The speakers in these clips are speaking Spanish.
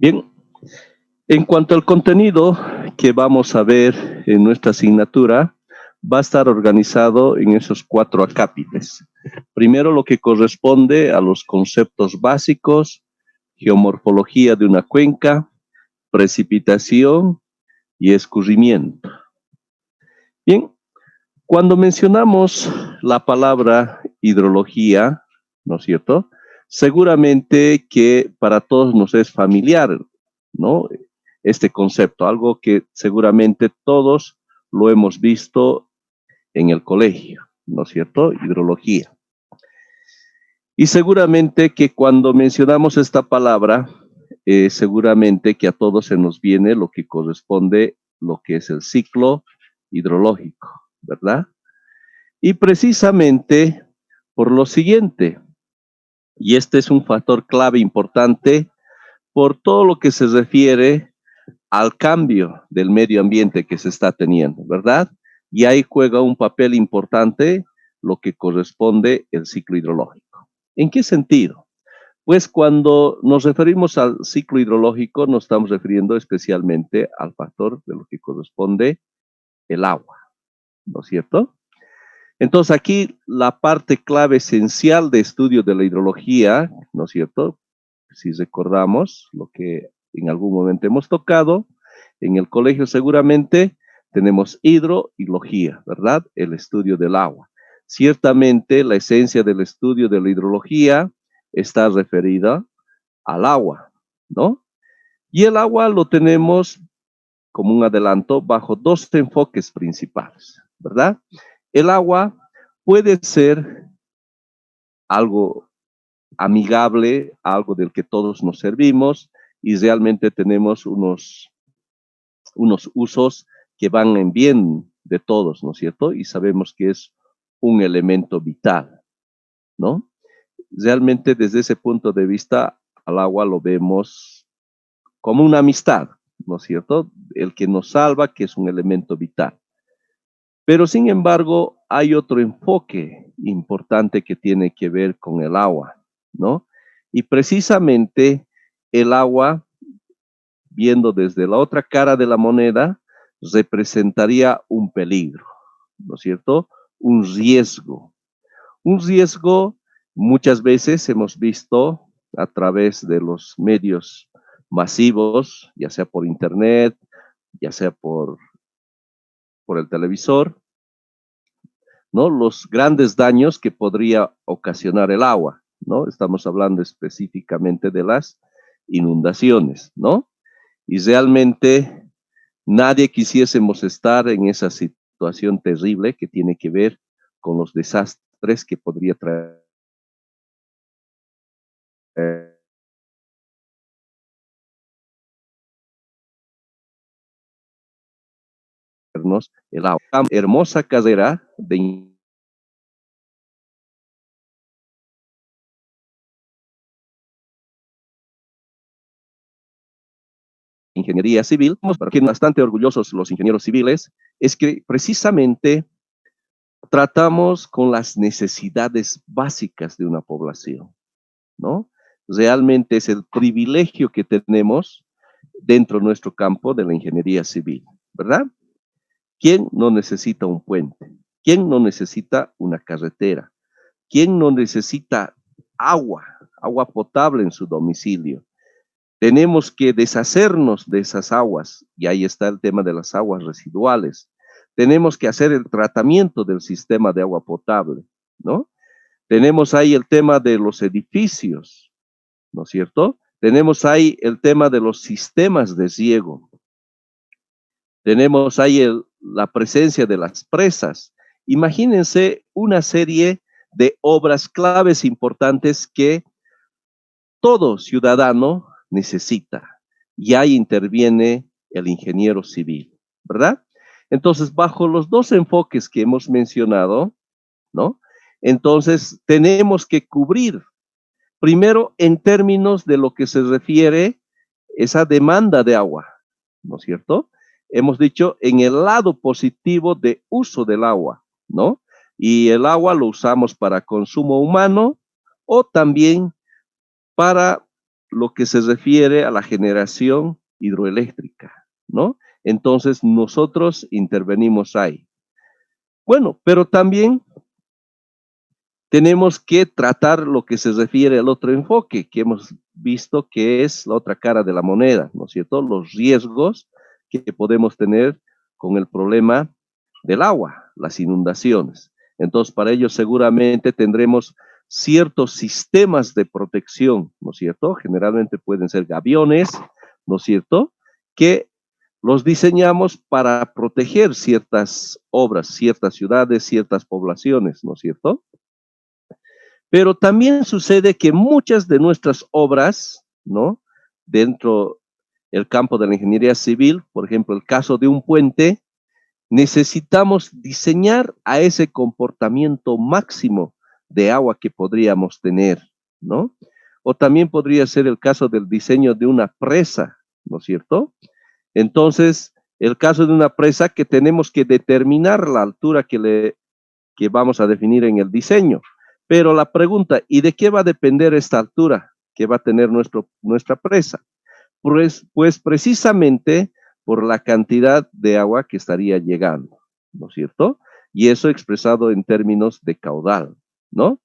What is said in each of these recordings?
Bien, en cuanto al contenido que vamos a ver en nuestra asignatura, va a estar organizado en esos 4 acápites. Primero, lo que corresponde a los conceptos básicos, geomorfología de una cuenca, precipitación y escurrimiento. Bien, cuando mencionamos la palabra hidrología, ¿no es cierto? Seguramente que para todos nos es familiar, ¿no? Este concepto, algo que seguramente todos lo hemos visto en el colegio, ¿no es cierto? Hidrología. Y seguramente que cuando mencionamos esta palabra, seguramente que a todos se nos viene lo que corresponde, lo que es el ciclo hidrológico, ¿verdad? Y precisamente por lo siguiente, y este es un factor clave importante por todo lo que se refiere al cambio del medio ambiente que se está teniendo, ¿verdad? Y ahí juega un papel importante lo que corresponde el ciclo hidrológico. ¿En qué sentido? Pues cuando nos referimos al ciclo hidrológico, nos estamos refiriendo especialmente al factor de lo que corresponde el agua, ¿no es cierto? Entonces aquí la parte clave esencial de estudio de la hidrología, ¿no es cierto? Si recordamos lo que en algún momento hemos tocado, en el colegio seguramente tenemos hidro y logía, ¿verdad? El estudio del agua. Ciertamente la esencia del estudio de la hidrología está referida al agua, ¿no? Y el agua lo tenemos como un adelanto bajo 2 enfoques principales, ¿verdad? El agua puede ser algo amigable, algo del que todos nos servimos y realmente tenemos unos usos que van en bien de todos, ¿no es cierto? Y sabemos que es un elemento vital, ¿no? Realmente desde ese punto de vista al agua lo vemos como una amistad, ¿no es cierto? El que nos salva, que es un elemento vital. Pero sin embargo, hay otro enfoque importante que tiene que ver con el agua, ¿no? Y precisamente el agua, viendo desde la otra cara de la moneda, representaría un peligro, ¿no es cierto? Un riesgo. Un riesgo muchas veces hemos visto a través de los medios masivos, ya sea por internet, ya sea por el televisor, ¿no? Los grandes daños que podría ocasionar el agua, ¿no? Estamos hablando específicamente de las inundaciones, ¿no? Y realmente nadie quisiésemos estar en esa situación terrible que tiene que ver con los desastres que podría traernos el agua. Hermosa carrera de ingeniería civil, que bastante orgullosos los ingenieros civiles, es que precisamente tratamos con las necesidades básicas de una población, ¿no? Realmente es el privilegio que tenemos dentro de nuestro campo de la ingeniería civil, ¿verdad? ¿Quién no necesita un puente? ¿Quién no necesita una carretera? ¿Quién no necesita agua, agua potable en su domicilio? Tenemos que deshacernos de esas aguas, y ahí está el tema de las aguas residuales. Tenemos que hacer el tratamiento del sistema de agua potable, ¿no? Tenemos ahí el tema de los edificios, ¿no es cierto? Tenemos ahí el tema de los sistemas de riego. Tenemos ahí la presencia de las presas. Imagínense una serie de obras claves importantes que todo ciudadano necesita. Y ahí interviene el ingeniero civil, ¿verdad? Entonces, bajo los 2 enfoques que hemos mencionado, ¿no? Entonces, tenemos que cubrir, primero, en términos de lo que se refiere esa demanda de agua, ¿no es cierto? Hemos dicho en el lado positivo de uso del agua, ¿no? Y el agua lo usamos para consumo humano o también para lo que se refiere a la generación hidroeléctrica, ¿no? Entonces nosotros intervenimos ahí. Bueno, pero también tenemos que tratar lo que se refiere al otro enfoque que hemos visto que es la otra cara de la moneda, ¿no es cierto? Los riesgos que podemos tener con el problema del agua, las inundaciones. Entonces, para ello seguramente tendremos ciertos sistemas de protección, ¿no es cierto? Generalmente pueden ser gaviones, ¿no es cierto? Que los diseñamos para proteger ciertas obras, ciertas ciudades, ciertas poblaciones, ¿no es cierto? Pero también sucede que muchas de nuestras obras, ¿no? Dentro del campo de la ingeniería civil, por ejemplo, el caso de un puente, necesitamos diseñar a ese comportamiento máximo de agua que podríamos tener, ¿no? O también podría ser el caso del diseño de una presa, ¿no es cierto? Entonces, el caso de una presa que tenemos que determinar la altura que vamos a definir en el diseño. Pero la pregunta, ¿y de qué va a depender esta altura que va a tener nuestra presa? Pues precisamente por la cantidad de agua que estaría llegando, ¿no es cierto? Y eso expresado en términos de caudal, ¿no?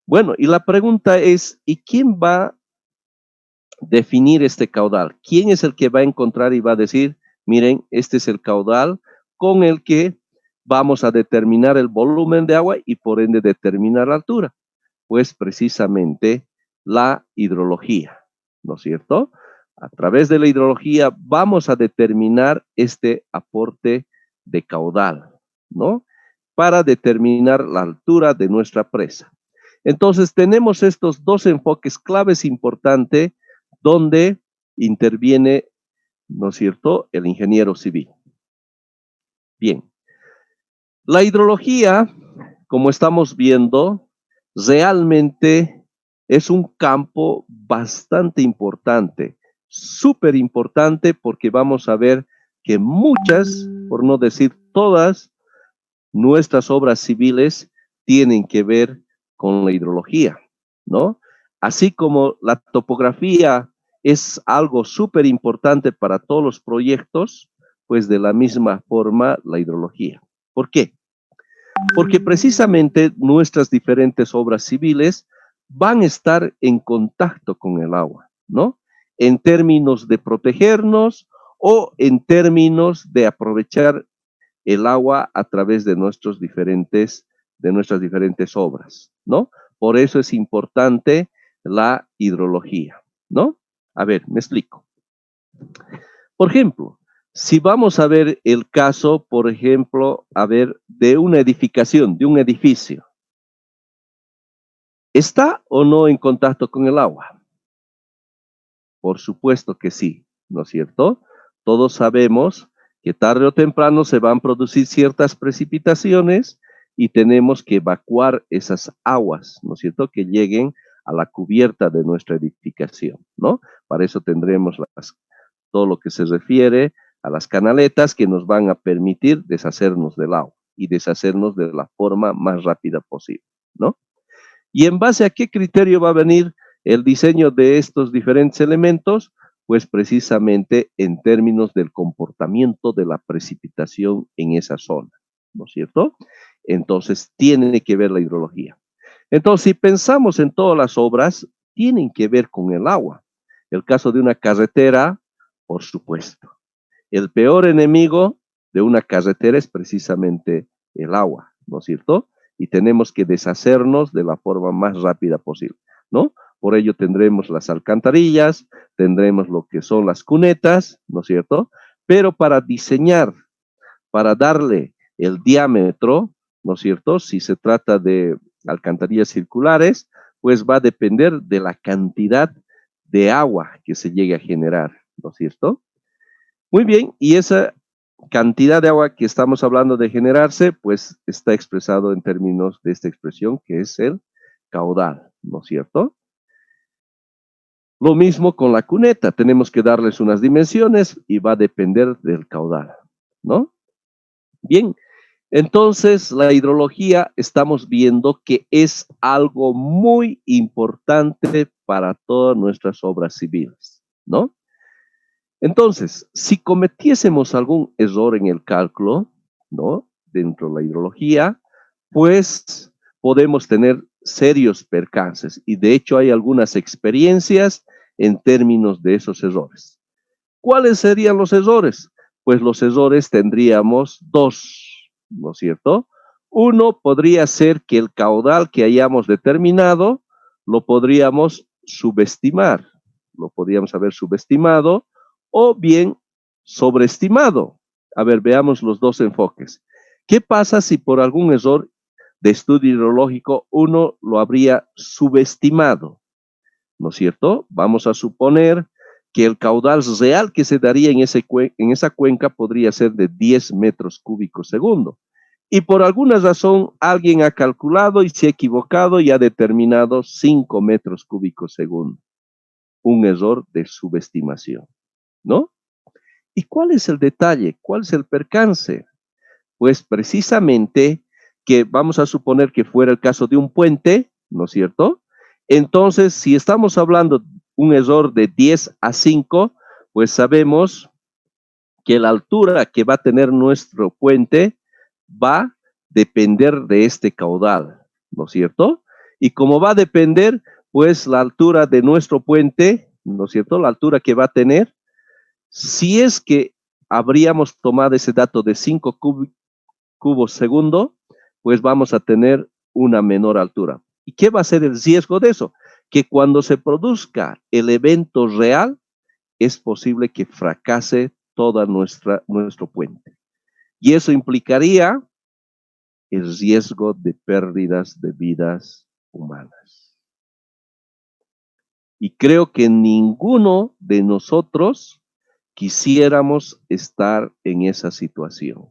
Bueno, y la pregunta es, ¿y quién va a definir este caudal? ¿Quién es el que va a encontrar y va a decir, miren, este es el caudal con el que vamos a determinar el volumen de agua y por ende determinar la altura? Pues precisamente la hidrología, ¿no es cierto? A través de la hidrología vamos a determinar este aporte de caudal, ¿no? Para determinar la altura de nuestra presa. Entonces tenemos estos dos enfoques claves importantes donde interviene, ¿no es cierto?, el ingeniero civil. Bien, la hidrología, como estamos viendo, realmente es un campo bastante importante, súper importante, porque vamos a ver que muchas, por no decir todas, nuestras obras civiles tienen que ver con la hidrología, ¿no? Así como la topografía es algo súper importante para todos los proyectos, pues de la misma forma la hidrología. ¿Por qué? Porque precisamente nuestras diferentes obras civiles van a estar en contacto con el agua, ¿no? En términos de protegernos o en términos de aprovechar el agua a través de nuestras diferentes obras, ¿no? Por eso es importante la hidrología, ¿no? A ver, me explico. Por ejemplo, si vamos a ver el caso, por ejemplo, a ver, de una edificación, de un edificio, ¿está o no en contacto con el agua? Por supuesto que sí, ¿no es cierto? Todos sabemos que tarde o temprano se van a producir ciertas precipitaciones y tenemos que evacuar esas aguas, ¿no es cierto?, que lleguen a la cubierta de nuestra edificación, ¿no? Para eso tendremos todo lo que se refiere a las canaletas que nos van a permitir deshacernos del agua y deshacernos de la forma más rápida posible, ¿no? ¿Y en base a qué criterio va a venir el diseño de estos diferentes elementos? Pues precisamente en términos del comportamiento de la precipitación en esa zona, ¿no es cierto? Entonces tiene que ver la hidrología. Entonces, si pensamos en todas las obras, tienen que ver con el agua. El caso de una carretera, por supuesto. El peor enemigo de una carretera es precisamente el agua, ¿no es cierto? Y tenemos que deshacernos de la forma más rápida posible, ¿no? Por ello tendremos las alcantarillas, tendremos lo que son las cunetas, ¿no es cierto? Pero para diseñar, para darle el diámetro, ¿no es cierto? Si se trata de alcantarillas circulares, pues va a depender de la cantidad de agua que se llegue a generar, ¿no es cierto? Muy bien, y esa cantidad de agua que estamos hablando de generarse, pues está expresado en términos de esta expresión que es el caudal, ¿no es cierto? Lo mismo con la cuneta, tenemos que darles unas dimensiones y va a depender del caudal, ¿no? Bien, Entonces, la hidrología estamos viendo que es algo muy importante para todas nuestras obras civiles, ¿no? Entonces, si cometiésemos algún error en el cálculo, ¿no? Dentro de la hidrología, pues podemos tener serios percances. Y de hecho hay algunas experiencias en términos de esos errores. ¿Cuáles serían los errores? Pues los errores tendríamos dos, ¿no es cierto? Uno podría ser que el caudal que hayamos determinado lo podríamos subestimar, lo podríamos haber subestimado o bien sobreestimado. A ver, veamos los dos enfoques. ¿Qué pasa si por algún error de estudio hidrológico uno lo habría subestimado? ¿No es cierto? Vamos a suponer que el caudal real que se daría en esa cuenca podría ser de 10 metros cúbicos segundo. Y por alguna razón alguien ha calculado y se ha equivocado y ha determinado 5 metros cúbicos segundo. Un error de subestimación, ¿no? ¿Y cuál es el detalle? ¿Cuál es el percance? Pues precisamente que vamos a suponer que fuera el caso de un puente, ¿no es cierto? Entonces, si estamos hablando de un error de 10 a 5, pues sabemos que la altura que va a tener nuestro puente va a depender de este caudal, ¿no es cierto? Y como va a depender, pues la altura de nuestro puente, ¿no es cierto? La altura que va a tener, si es que habríamos tomado ese dato de 5 cubos segundo, pues vamos a tener una menor altura. ¿Y qué va a ser el riesgo de eso? Que cuando se produzca el evento real, es posible que fracase toda nuestro puente. Y eso implicaría el riesgo de pérdidas de vidas humanas. Y creo que ninguno de nosotros quisiéramos estar en esa situación,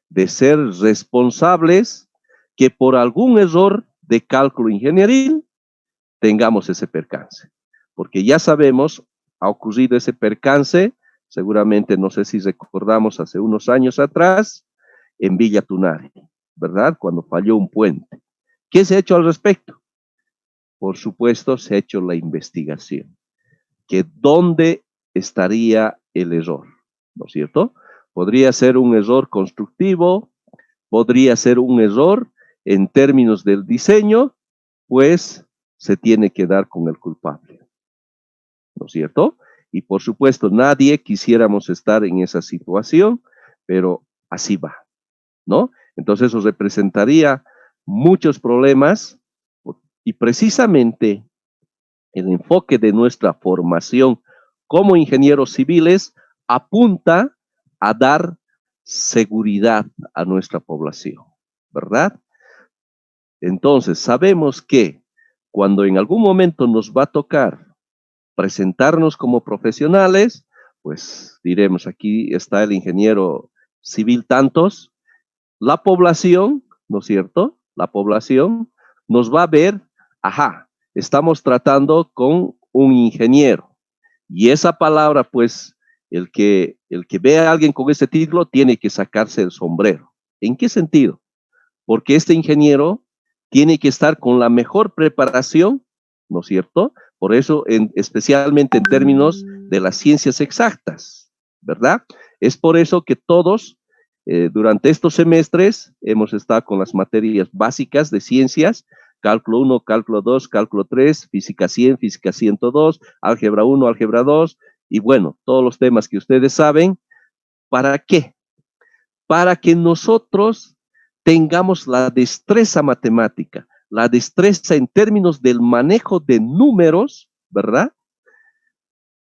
de ser responsables que por algún error de cálculo ingenieril tengamos ese percance. Porque ya sabemos, ha ocurrido ese percance, seguramente no sé si recordamos hace unos años atrás, en Villa Tunari, ¿verdad? Cuando falló un puente. ¿Qué se ha hecho al respecto? Por supuesto, se ha hecho la investigación, que dónde estaría el error, ¿no es cierto? Podría ser un error constructivo, podría ser un error en términos del diseño, pues se tiene que dar con el culpable, ¿no es cierto? Y por supuesto, nadie quisiéramos estar en esa situación, pero así va, ¿no? Entonces eso representaría muchos problemas y precisamente el enfoque de nuestra formación como ingenieros civiles apunta a dar seguridad a nuestra población, ¿verdad? Entonces, sabemos que cuando en algún momento nos va a tocar presentarnos como profesionales, pues diremos, aquí está el ingeniero civil tantos, la población, ¿no es cierto? La población nos va a ver, ajá, estamos tratando con un ingeniero. Y esa palabra, pues, el que ve a alguien con ese título tiene que sacarse el sombrero. ¿En qué sentido? Porque este ingeniero tiene que estar con la mejor preparación, ¿no es cierto? Por eso, especialmente en términos de las ciencias exactas, ¿verdad? Es por eso que todos, durante estos semestres, hemos estado con las materias básicas de ciencias, cálculo 1, cálculo 2, cálculo 3, física 100, física 102, álgebra 1, álgebra 2, y bueno, todos los temas que ustedes saben. ¿Para qué? Para que nosotros tengamos la destreza matemática, la destreza en términos del manejo de números, ¿verdad?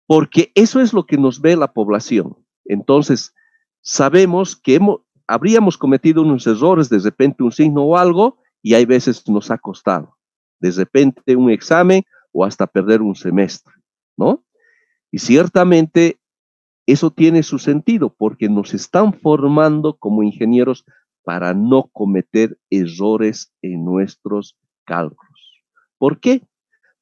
Porque eso es lo que nos ve la población. Entonces, sabemos que habríamos cometido unos errores, de repente un signo o algo, y hay veces nos ha costado. De repente un examen o hasta perder un semestre, ¿no? Y ciertamente eso tiene su sentido porque nos están formando como ingenieros para no cometer errores en nuestros cálculos. ¿Por qué?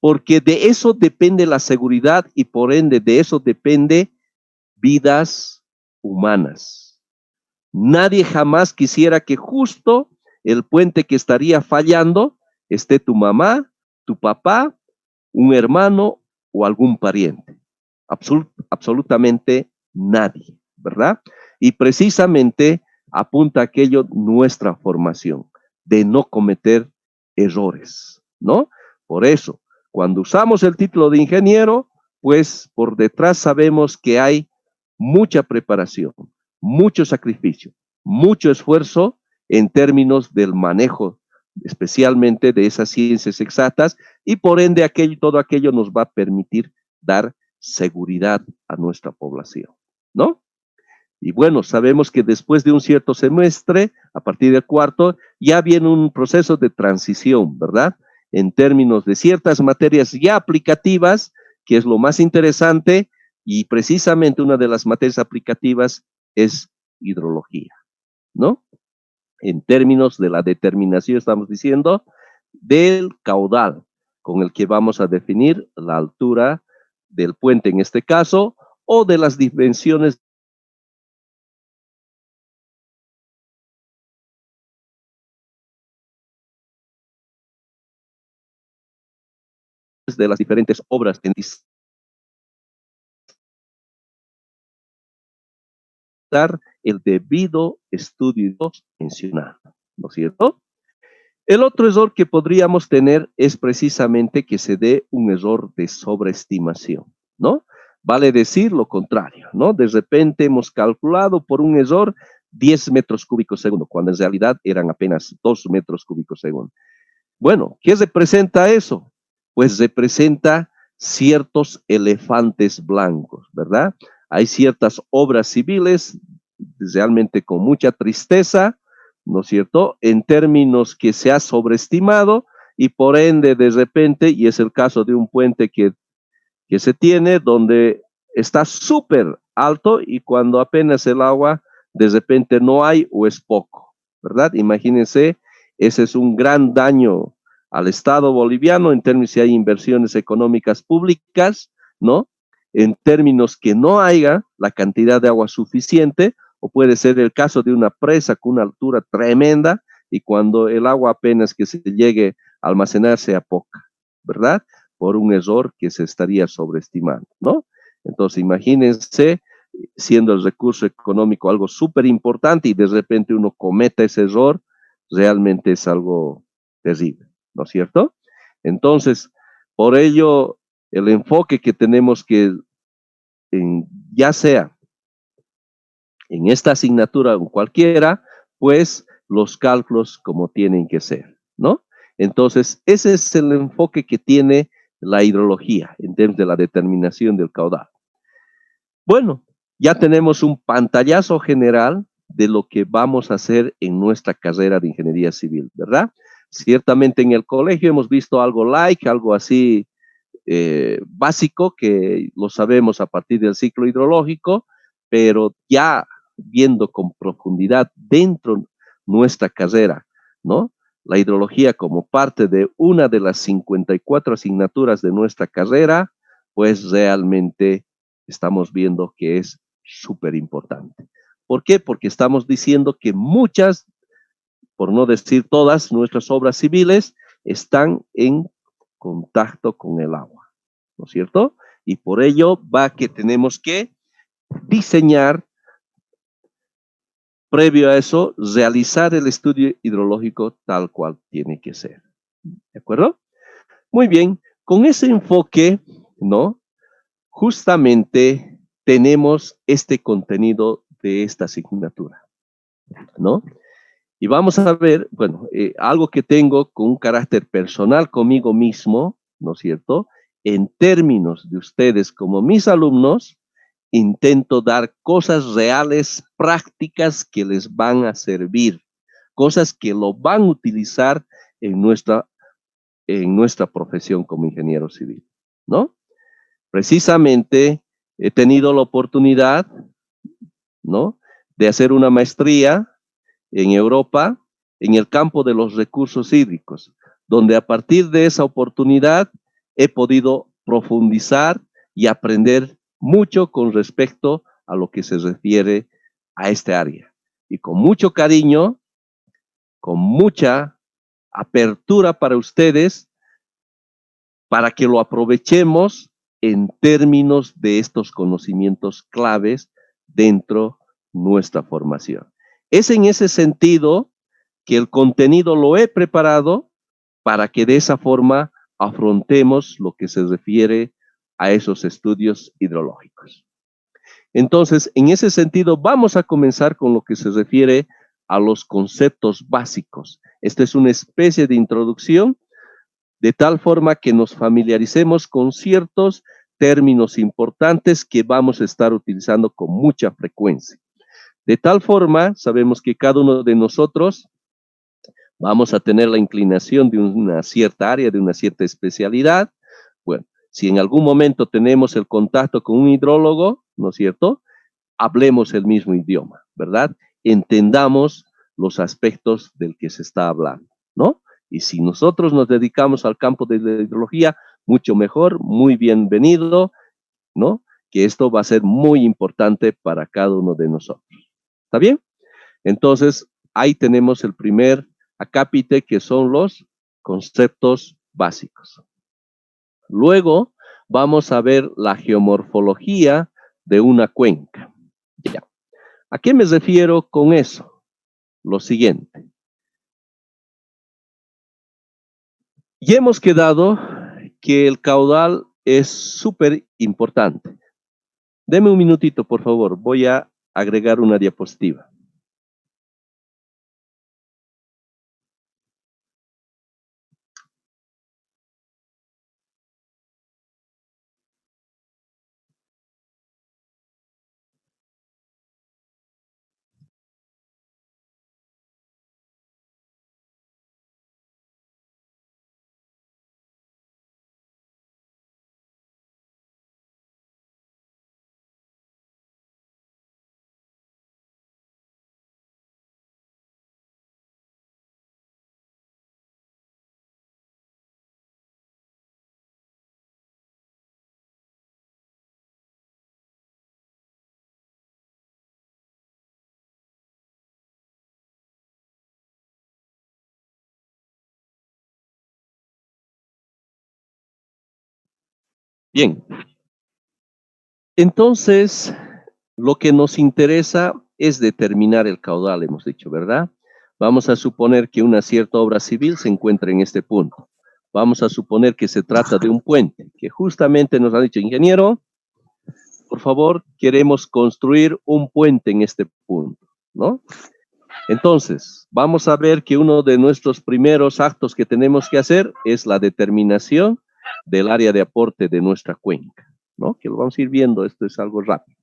Porque de eso depende la seguridad y por ende de eso depende vidas humanas. Nadie jamás quisiera que justo el puente que estaría fallando esté tu mamá, tu papá, un hermano o algún pariente. Absolutamente nadie, ¿verdad? Y precisamente apunta a aquello nuestra formación, de no cometer errores, ¿no? Por eso, cuando usamos el título de ingeniero, pues por detrás sabemos que hay mucha preparación, mucho sacrificio, mucho esfuerzo en términos del manejo, especialmente de esas ciencias exactas, y por ende todo aquello nos va a permitir dar seguridad a nuestra población, ¿no? Y bueno, sabemos que después de un cierto semestre, a partir del cuarto, ya viene un proceso de transición, ¿verdad? En términos de ciertas materias ya aplicativas, que es lo más interesante, y precisamente una de las materias aplicativas es hidrología, ¿no? En términos de la determinación, estamos diciendo, del caudal con el que vamos a definir la altura del puente en este caso, o de las dimensiones de las diferentes obras en dar el debido estudio mencionado, ¿no es cierto? El otro error que podríamos tener es precisamente que se dé un error de sobreestimación, ¿no? Vale decir lo contrario, ¿no? De repente hemos calculado por un error 10 metros cúbicos segundo, cuando en realidad eran apenas 2 metros cúbicos segundo. Bueno, ¿qué representa eso? Pues representa ciertos elefantes blancos, ¿verdad? Hay ciertas obras civiles realmente con mucha tristeza, ¿no es cierto? En términos que se ha sobreestimado y por ende de repente, y es el caso de un puente que se tiene donde está súper alto y cuando apenas el agua de repente no hay o es poco, ¿verdad? Imagínense, ese es un gran daño al Estado boliviano en términos si hay inversiones económicas públicas, ¿no? En términos que no haya la cantidad de agua suficiente, o puede ser el caso de una presa con una altura tremenda y cuando el agua apenas que se llegue a almacenar sea poca, ¿verdad? Por un error que se estaría sobreestimando, ¿no? Entonces, imagínense siendo el recurso económico algo súper importante y de repente uno cometa ese error, realmente es algo terrible, ¿no es cierto? Entonces, por ello, el enfoque que tenemos que, ya sea en esta asignatura o cualquiera, pues los cálculos como tienen que ser, ¿no? Entonces, ese es el enfoque que tiene la hidrología en términos de la determinación del caudal. Bueno, ya tenemos un pantallazo general de lo que vamos a hacer en nuestra carrera de ingeniería civil, ¿verdad? Ciertamente en el colegio hemos visto algo algo así básico, que lo sabemos a partir del ciclo hidrológico, pero ya viendo con profundidad dentro de nuestra carrera, ¿no? La hidrología como parte de una de las 54 asignaturas de nuestra carrera, pues realmente estamos viendo que es súper importante. ¿Por qué? Porque estamos diciendo que muchas, por no decir todas, nuestras obras civiles están en contacto con el agua, ¿no es cierto? Y por ello va que tenemos que diseñar, previo a eso, realizar el estudio hidrológico tal cual tiene que ser. ¿De acuerdo? Muy bien, con ese enfoque, ¿no? Justamente tenemos este contenido de esta asignatura, ¿no? Y vamos a ver, bueno, algo que tengo con un carácter personal conmigo mismo, ¿no es cierto? En términos de ustedes como mis alumnos, intento dar cosas reales, prácticas que les van a servir, cosas que lo van a utilizar en nuestra profesión como ingeniero civil, ¿no? Precisamente he tenido la oportunidad, ¿no? De hacer una maestría en Europa en el campo de los recursos hídricos, donde a partir de esa oportunidad he podido profundizar y aprender mucho con respecto a lo que se refiere a este área. y con mucho cariño, con mucha apertura para ustedes, para que lo aprovechemos en términos de estos conocimientos claves dentro de nuestra formación. Es en ese sentido que el contenido lo he preparado para que de esa forma afrontemos lo que se refiere a esos estudios hidrológicos. Entonces, en ese sentido, vamos a comenzar con lo que se refiere a los conceptos básicos. Esta es una especie de introducción, de tal forma que nos familiaricemos con ciertos términos importantes que vamos a estar utilizando con mucha frecuencia. De tal forma, sabemos que cada uno de nosotros vamos a tener la inclinación de una cierta área, de una cierta especialidad. Bueno, si en algún momento tenemos el contacto con un hidrólogo, ¿no es cierto? Hablemos el mismo idioma, ¿verdad? Entendamos los aspectos del que se está hablando, ¿no? Y si nosotros nos dedicamos al campo de la hidrología, mucho mejor, muy bienvenido, ¿no? Que esto va a ser muy importante para cada uno de nosotros. ¿Está bien? Entonces, ahí tenemos el primer acápite, que son los conceptos básicos. Luego, vamos a ver la geomorfología de una cuenca. Ya. ¿A qué me refiero con eso? Lo siguiente. Ya hemos quedado que el caudal es súper importante. Deme un minutito, por favor. Voy a agregar una diapositiva. Bien. Entonces, lo que nos interesa es determinar el caudal, hemos dicho, ¿verdad? Vamos a suponer que una cierta obra civil se encuentra en este punto. Vamos a suponer que se trata de un puente, que justamente nos ha dicho, ingeniero, por favor, queremos construir un puente en este punto, ¿no? Entonces, vamos a ver que uno de nuestros primeros actos que tenemos que hacer es la determinación del área de aporte de nuestra cuenca, ¿no? Que lo vamos a ir viendo, esto es algo rápido.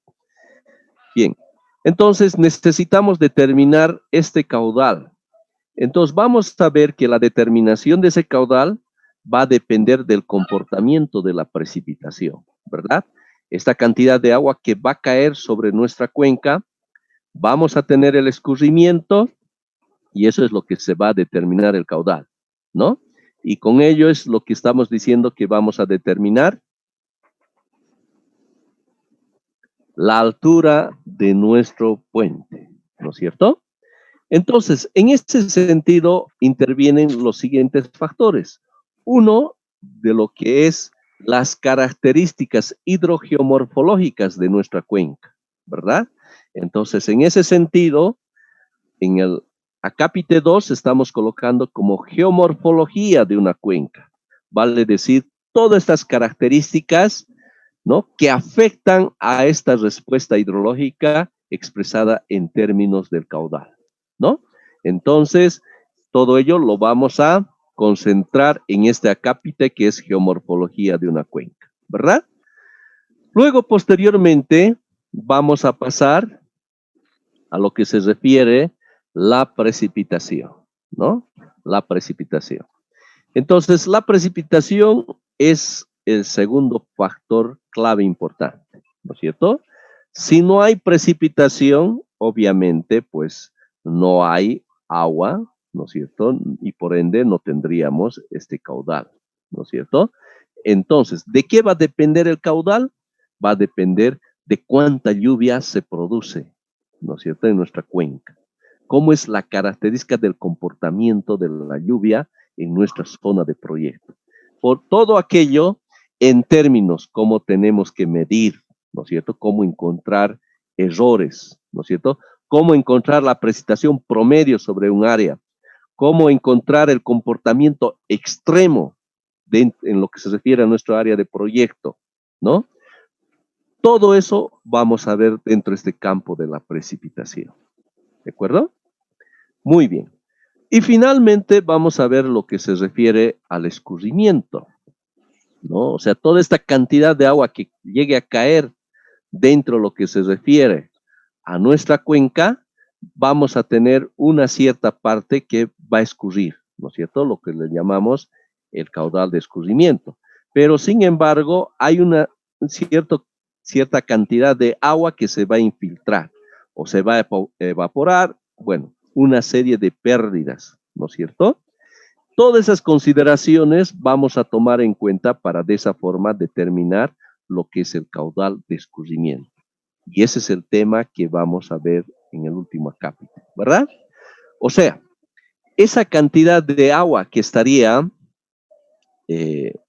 Bien, entonces necesitamos determinar este caudal. Entonces vamos a ver que la determinación de ese caudal va a depender del comportamiento de la precipitación, ¿verdad? Esta cantidad de agua que va a caer sobre nuestra cuenca, vamos a tener el escurrimiento y eso es lo que se va a determinar el caudal, ¿no? Y con ello es lo que estamos diciendo que vamos a determinar la altura de nuestro puente, ¿no es cierto? Entonces, en este sentido, intervienen los siguientes factores. Uno, de lo que es las características hidrogeomorfológicas de nuestra cuenca, ¿verdad? Entonces, en ese sentido, en el acápite 2 estamos colocando como geomorfología de una cuenca. Vale decir, todas estas características, ¿no?, que afectan a esta respuesta hidrológica expresada en términos del caudal, ¿no? Entonces, todo ello lo vamos a concentrar en este acápite que es geomorfología de una cuenca, ¿verdad? Luego, posteriormente, vamos a pasar a lo que se refiere la precipitación, ¿no? La precipitación. Entonces, la precipitación es el segundo factor clave importante, ¿no es cierto? Si no hay precipitación, obviamente, pues no hay agua, ¿no es cierto? Y por ende no tendríamos este caudal, ¿no es cierto? Entonces, ¿de qué va a depender el caudal? Va a depender de cuánta lluvia se produce, ¿no es cierto?, en nuestra cuenca. cómo es la característica del comportamiento de la lluvia en nuestra zona de proyecto. Por todo aquello, en términos cómo tenemos que medir, ¿no es cierto? Cómo encontrar errores, ¿no es cierto? Cómo encontrar la precipitación promedio sobre un área, cómo encontrar el comportamiento extremo en lo que se refiere a nuestra área de proyecto, ¿no? Todo eso vamos a ver dentro de este campo de la precipitación. ¿De acuerdo? Muy bien. Y finalmente vamos a ver lo que se refiere al escurrimiento, ¿no? O sea, toda esta cantidad de agua que llegue a caer dentro de lo que se refiere a nuestra cuenca, vamos a tener una cierta parte que va a escurrir, ¿no es cierto? Lo que le llamamos el caudal de escurrimiento. Pero sin embargo, hay una cierta cantidad de agua que se va a infiltrar o se va a evaporar, bueno, una serie de pérdidas, ¿no es cierto? Todas esas consideraciones vamos a tomar en cuenta para de esa forma determinar lo que es el caudal de escurrimiento. Y ese es el tema que vamos a ver en el último capítulo, ¿verdad? O sea, esa cantidad de agua que estaría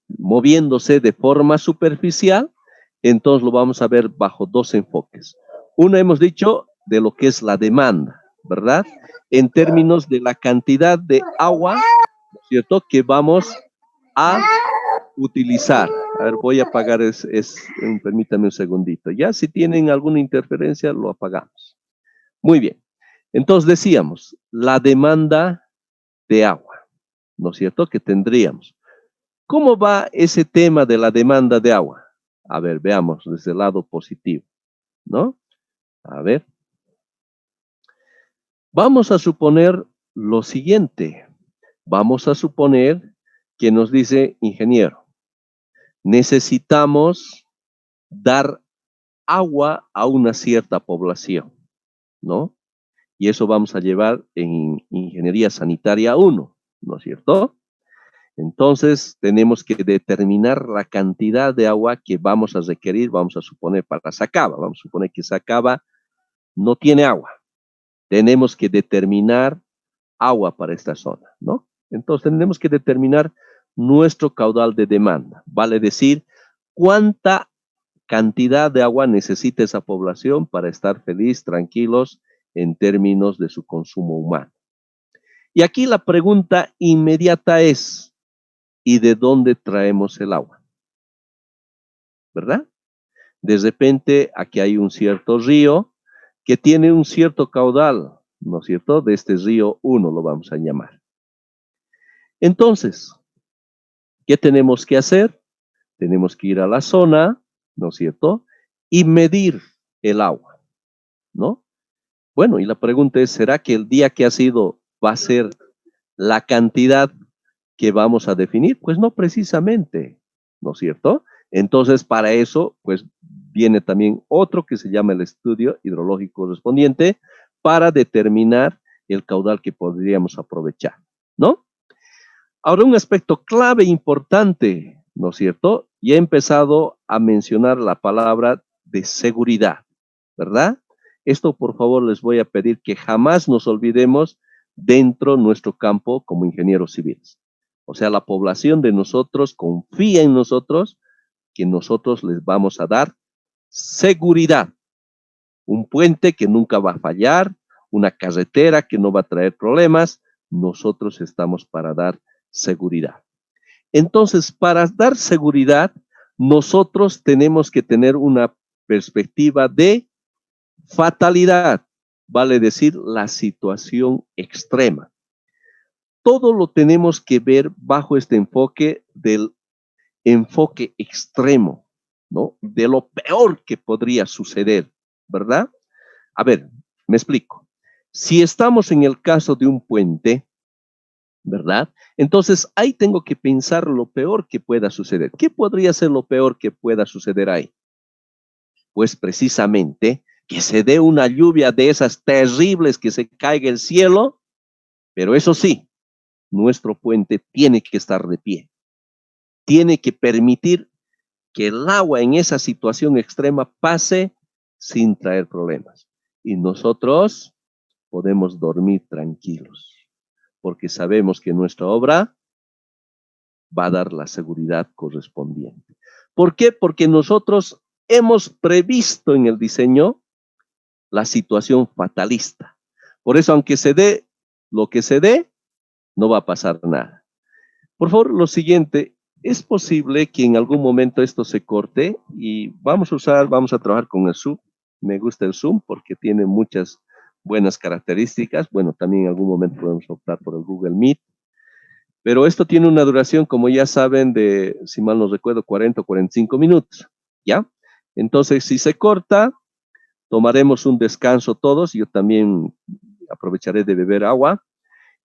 moviéndose de forma superficial, entonces lo vamos a ver bajo dos enfoques. Uno hemos dicho de lo que es la demanda, ¿verdad? En términos de la cantidad de agua, ¿cierto? Que vamos a utilizar. A ver, voy a apagar, permítame un segundito. Ya si tienen alguna interferencia, lo apagamos. Muy bien. Entonces decíamos, la demanda de agua, ¿no es cierto? Que tendríamos. ¿Cómo va ese tema de la demanda de agua? A ver, veamos desde el lado positivo, ¿no? A ver. Vamos a suponer lo siguiente. Vamos a suponer que nos dice, ingeniero, necesitamos dar agua a una cierta población, ¿no? Y eso vamos a llevar en Ingeniería Sanitaria 1, ¿no es cierto? Entonces, tenemos que determinar la cantidad de agua que vamos a requerir, vamos a suponer para Sacaba, vamos a suponer que Sacaba no tiene agua. Tenemos que determinar agua para esta zona, ¿no? Entonces, tenemos que determinar nuestro caudal de demanda, vale decir, cuánta cantidad de agua necesita esa población para estar feliz, tranquilos en términos de su consumo humano. Y aquí la pregunta inmediata es, ¿y de dónde traemos el agua? ¿Verdad? De repente aquí hay un cierto río que tiene un cierto caudal, ¿no es cierto? De este río 1 lo vamos a llamar. Entonces, ¿qué tenemos que hacer? Tenemos que ir a la zona, ¿no es cierto? Y medir el agua, ¿no? Bueno, y la pregunta es, ¿será que el día que ha sido va a ser la cantidad que vamos a definir? Pues no precisamente, ¿no es cierto? Entonces, para eso, pues viene también otro que se llama el estudio hidrológico correspondiente para determinar el caudal que podríamos aprovechar, ¿no? Ahora, un aspecto clave importante, ¿no es cierto? Y he empezado a mencionar la palabra de seguridad, ¿verdad? Esto, por favor, les voy a pedir que jamás nos olvidemos dentro de nuestro campo como ingenieros civiles. O sea, la población de nosotros confía en nosotros, que nosotros les vamos a dar seguridad. Un puente que nunca va a fallar, una carretera que no va a traer problemas. Nosotros estamos para dar seguridad. Entonces, para dar seguridad, nosotros tenemos que tener una perspectiva de fatalidad, vale decir, la situación extrema. Todo lo tenemos que ver bajo este enfoque del enfoque extremo, ¿no? De lo peor que podría suceder, ¿verdad? A ver, me explico. Si estamos en el caso de un puente, ¿verdad? Entonces, ahí tengo que pensar lo peor que pueda suceder. ¿Qué podría ser lo peor que pueda suceder ahí? Pues precisamente que se dé una lluvia de esas terribles, que se caiga el cielo, pero eso sí, nuestro puente tiene que estar de pie. Tiene que permitir que el agua en esa situación extrema pase sin traer problemas. Y nosotros podemos dormir tranquilos, porque sabemos que nuestra obra va a dar la seguridad correspondiente. ¿Por qué? Porque nosotros hemos previsto en el diseño la situación fatalista. Por eso, aunque se dé lo que se dé, no va a pasar nada. Por favor, lo siguiente, es posible que en algún momento esto se corte y vamos a trabajar con el Zoom. Me gusta el Zoom porque tiene muchas buenas características. Bueno, también en algún momento podemos optar por el Google Meet. Pero esto tiene una duración, como ya saben, de, si mal no recuerdo, 40 o 45 minutos, ¿ya? Entonces, si se corta, tomaremos un descanso todos. Yo también aprovecharé de beber agua.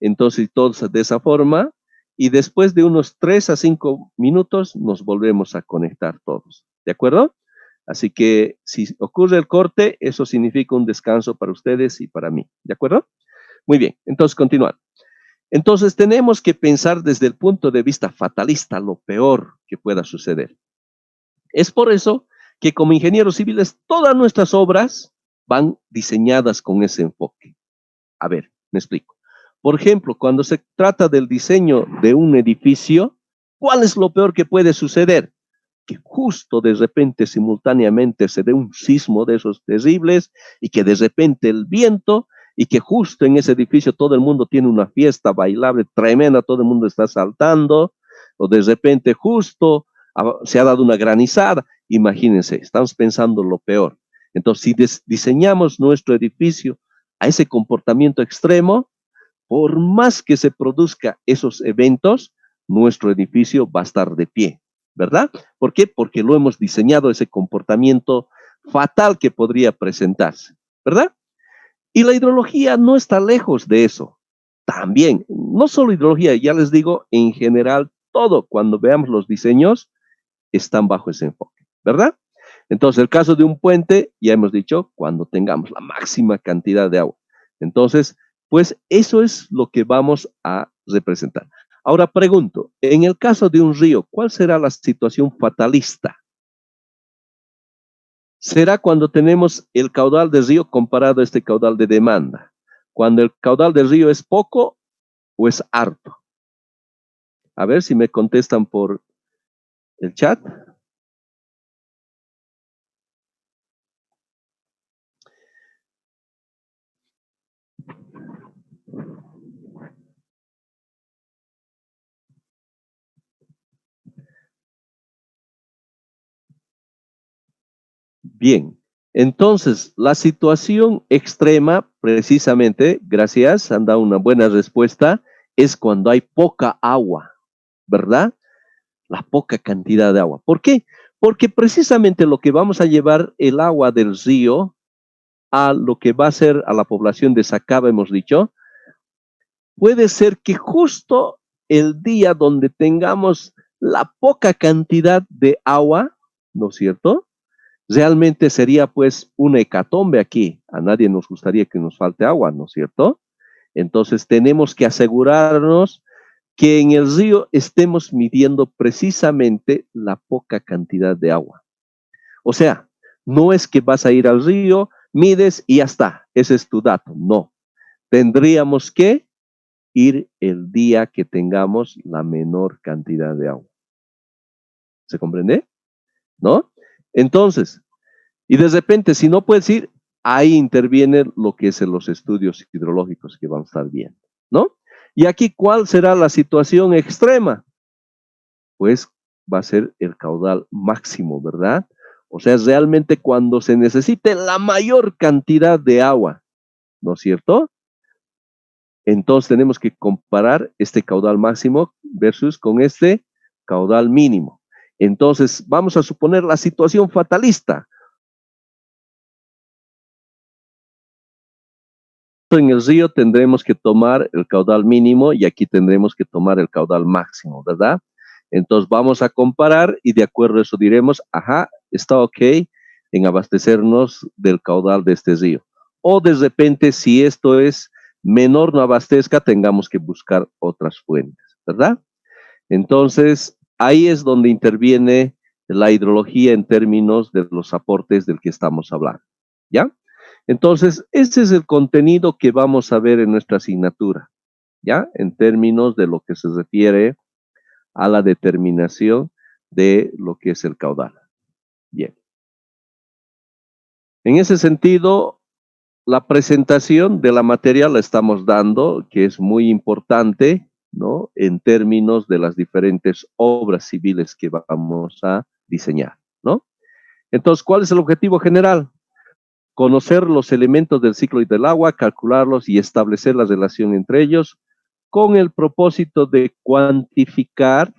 Entonces, todos de esa forma. Y después de unos 3 a 5 minutos, nos volvemos a conectar todos, ¿de acuerdo? Así que, si ocurre el corte, eso significa un descanso para ustedes y para mí, ¿de acuerdo? Muy bien, entonces, continuar. Entonces tenemos que pensar desde el punto de vista fatalista lo peor que pueda suceder. Es por eso que como ingenieros civiles todas nuestras obras van diseñadas con ese enfoque. A ver, me explico. Por ejemplo, cuando se trata del diseño de un edificio, ¿cuál es lo peor que puede suceder? Que justo de repente, simultáneamente, se dé un sismo de esos terribles y que de repente el viento y que justo en ese edificio todo el mundo tiene una fiesta bailable tremenda, todo el mundo está saltando, o de repente justo se ha dado una granizada. Imagínense, estamos pensando lo peor. Entonces, si diseñamos nuestro edificio a ese comportamiento extremo, por más que se produzca esos eventos, nuestro edificio va a estar de pie, ¿verdad? ¿Por qué? Porque lo hemos diseñado ese comportamiento fatal que podría presentarse, ¿verdad? Y la hidrología no está lejos de eso. También, no solo hidrología, ya les digo, en general, todo, cuando veamos los diseños, están bajo ese enfoque, ¿verdad? Entonces, el caso de un puente, ya hemos dicho, cuando tengamos la máxima cantidad de agua. Entonces, pues eso es lo que vamos a representar. Ahora pregunto, en el caso de un río, ¿cuál será la situación fatalista? Será cuando tenemos el caudal del río comparado a este caudal de demanda. Cuando el caudal del río es poco o es harto. A ver si me contestan por el chat. Bien, entonces la situación extrema, precisamente, gracias, han dado una buena respuesta, es cuando hay poca agua, ¿verdad? La poca cantidad de agua. ¿Por qué? Porque precisamente lo que vamos a llevar el agua del río a lo que va a ser a la población de Sacaba, hemos dicho, puede ser que justo el día donde tengamos la poca cantidad de agua, ¿no es cierto? Realmente sería pues una hecatombe aquí. A nadie nos gustaría que nos falte agua, ¿no es cierto? Entonces tenemos que asegurarnos que en el río estemos midiendo precisamente la poca cantidad de agua. O sea, no es que vas a ir al río, mides y ya está, ese es tu dato. No, tendríamos que ir el día que tengamos la menor cantidad de agua. ¿Se comprende? ¿No? Entonces, y de repente, si no puedes ir, ahí interviene lo que es en los estudios hidrológicos que vamos a estar viendo, ¿no? Y aquí, ¿cuál será la situación extrema? Pues va a ser el caudal máximo, ¿verdad? O sea, es realmente cuando se necesite la mayor cantidad de agua, ¿no es cierto? Entonces tenemos que comparar este caudal máximo versus con este caudal mínimo. Entonces, vamos a suponer la situación fatalista. En el río tendremos que tomar el caudal mínimo y aquí tendremos que tomar el caudal máximo, ¿verdad? Entonces vamos a comparar y de acuerdo a eso diremos, ajá, está ok en abastecernos del caudal de este río. O de repente, si esto es menor, no abastezca, tengamos que buscar otras fuentes, ¿verdad? Entonces, ahí es donde interviene la hidrología en términos de los aportes del que estamos hablando, ¿ya? Entonces, ese es el contenido que vamos a ver en nuestra asignatura, ¿ya? En términos de lo que se refiere a la determinación de lo que es el caudal. Bien. En ese sentido, la presentación de la materia la estamos dando, que es muy importante, ¿no? En términos de las diferentes obras civiles que vamos a diseñar, ¿no? Entonces, ¿cuál es el objetivo general? Conocer los elementos del ciclo del agua, calcularlos y establecer la relación entre ellos con el propósito de cuantificar